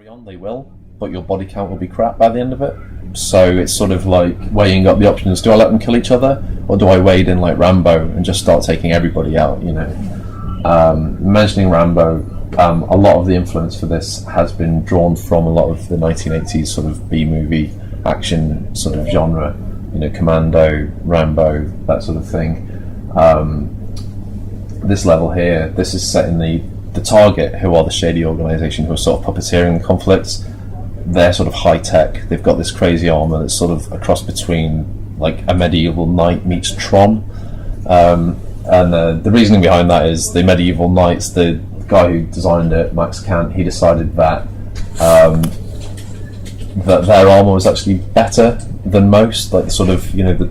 carry on, they will, but your body count will be crap by the end of it. So it's sort of like weighing up the options. Do I let them kill each other, or do I wade in like Rambo and just start taking everybody out, you know? Mentioning Rambo, a lot of the influence for this has been drawn from a lot of the 1980s sort of B-movie action sort of genre, you know, Commando, Rambo, that sort of thing. This level here, this is set in the Target, who are the shady organisation who are sort of puppeteering the conflicts. They're sort of high tech. They've got this crazy armour that's sort of a cross between like a medieval knight meets Tron. And the reasoning behind that is the medieval knights, the guy who designed it, Max Kant, he decided that that their armour was actually better than most, like sort of, you know, the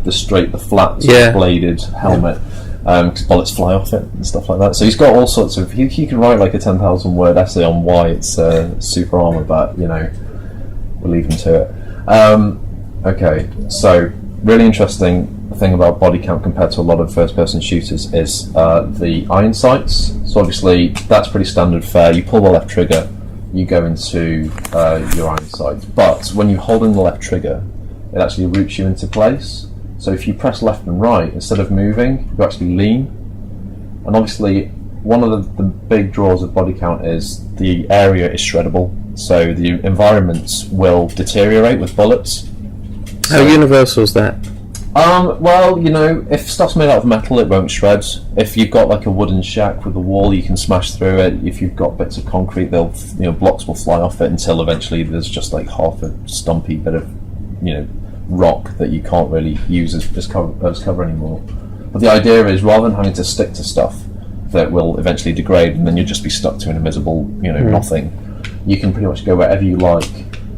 flat sort of bladed helmet. Because bullets fly off it and stuff like that. So he's got all sorts of... He can write like a 10,000 word essay on why it's super armour, but, you know, we'll leave him to it. Okay, so really interesting thing about body count compared to a lot of first-person shooters is the iron sights. So obviously that's pretty standard fare. You pull the left trigger, you go into your iron sights. But when you're holding the left trigger, it actually roots you into place. So if you press left and right, instead of moving, you actually lean. And obviously, one of the big draws of body count is the area is shreddable. So the environments will deteriorate with bullets. How universal is that? Well, you know, if stuff's made out of metal, it won't shred. If you've got like a wooden shack with a wall, you can smash through it. If you've got bits of concrete, blocks will fly off it until eventually there's just like half a stumpy bit of, you know, rock that you can't really use as cover anymore. But the idea is, rather than having to stick to stuff that will eventually degrade and then you'll just be stuck to an invisible, you know, nothing, you can pretty much go wherever you like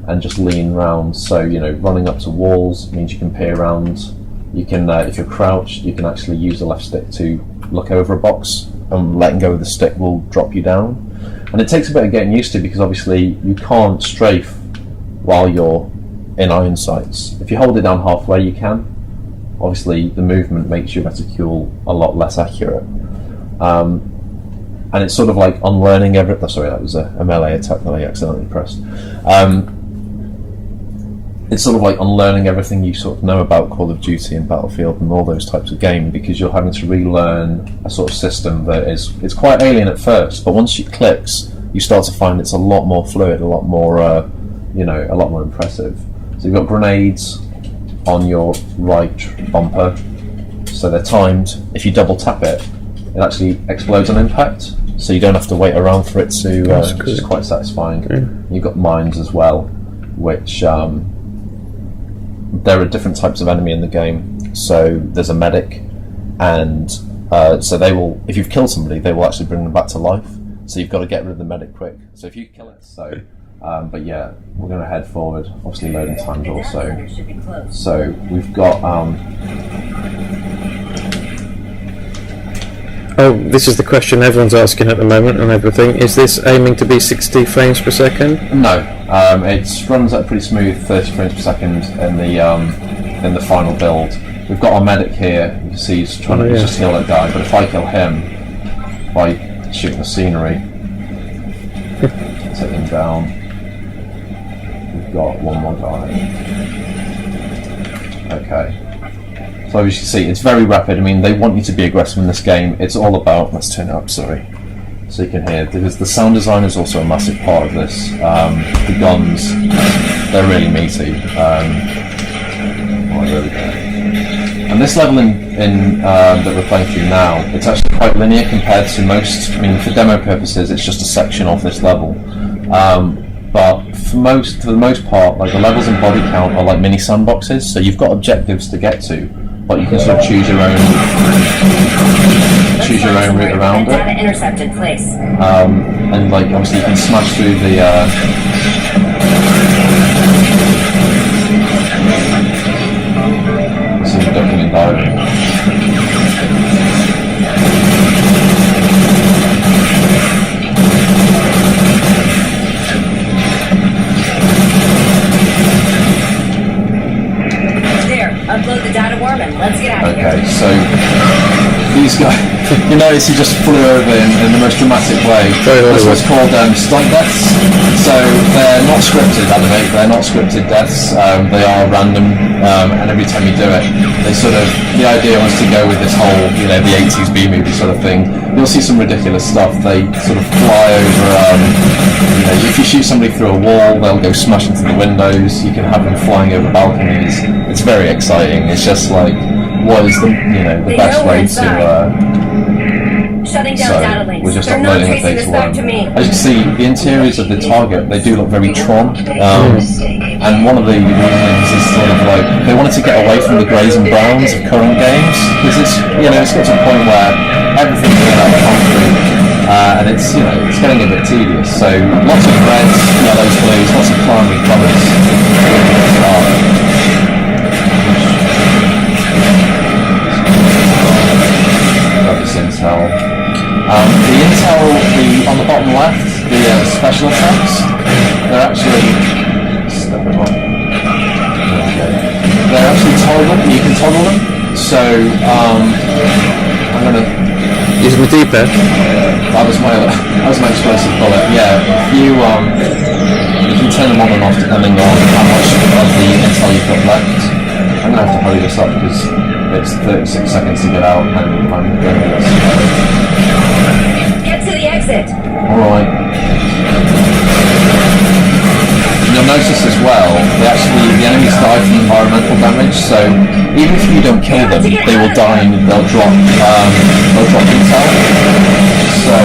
and just lean round. So, you know, running up to walls means you can peer around. You can, if you're crouched, you can actually use the left stick to look over a box, and letting go of the stick will drop you down. And it takes a bit of getting used to, because obviously you can't strafe while you're in iron sights. If you hold it down halfway, you can. Obviously, the movement makes your reticule a lot less accurate. And it's sort of like unlearning everything. Sorry, that was a melee attack that I accidentally pressed. It's sort of like unlearning everything you sort of know about Call of Duty and Battlefield and all those types of games, because you're having to relearn a sort of system that it's quite alien at first, but once it clicks, you start to find it's a lot more fluid, a lot more, a lot more impressive. So you've got grenades on your right bumper, so they're timed. If you double tap it, it actually explodes on impact, so you don't have to wait around for it to, which is quite satisfying. Yeah. You've got mines as well, which there are different types of enemy in the game. So there's a medic, and so they will, if you've killed somebody, they will actually bring them back to life. So you've got to get rid of the medic quick. So if you kill it, but yeah, we're going to head forward. Obviously, loading times also. So we've got. Oh, this is the question everyone's asking at the moment and everything. Is this aiming to be 60 frames per second? No, it runs at a pretty smooth 30 frames per second in the final build. We've got our medic here. You can see he's trying to just heal that guy. But if I kill him by shooting the scenery, take him down. We've got one more guy. Okay. So as you can see, it's very rapid. I mean, they want you to be aggressive in this game. It's all about... Let's turn it up, sorry. So you can hear, because the sound design is also a massive part of this. The guns, they're really meaty. There we go. And this level that we're playing through now, it's actually quite linear compared to most... I mean, for demo purposes, it's just a section of this level. But for the most part, like the levels in Body Count are like mini sandboxes, so you've got objectives to get to, but you can sort of choose your own route around it. Intercepted place. And like obviously you can smash through the. This is ducking and diving. Upload the data warp and let's get out of here. Okay, so these guys. You notice he just flew over in the most dramatic way. Very That's Hollywood. what's called stunt deaths. So they're not scripted, animate. They're not scripted deaths. They are random, and every time you do it, they sort of. The idea was to go with this whole, you know, the 80s B movie sort of thing. You'll see some ridiculous stuff. They sort of fly over. You know, if you shoot somebody through a wall, they'll go smash into the windows. You can have them flying over balconies. It's very exciting. It's just like, what is the best way to. Shutting down data links. We're just They're not uploading the tracing this data back one. to me. As you can see, the interiors of the target, they do look very Tron. And one of the reasons is sort of like, they wanted to get away from the greys and browns of current games, because it's got to a point where everything's made out of concrete, and it's getting a bit tedious. So lots of reds, yellows, blues, lots of primary colours. Intel. The intel, on the bottom left, the special effects, they're actually they're actually toggle. You can toggle them. So I'm gonna. Using the D-pad? That was my explosive bullet. Yeah, you can turn them on and off depending on how much of the intel you've got left. I'm gonna have to hurry this up because it's 36 seconds to get out, and I'm going to this. Get to the exit. Alright. You'll notice as well, the enemies die from environmental damage, so even if you don't kill them, they will die and they'll drop intel. So,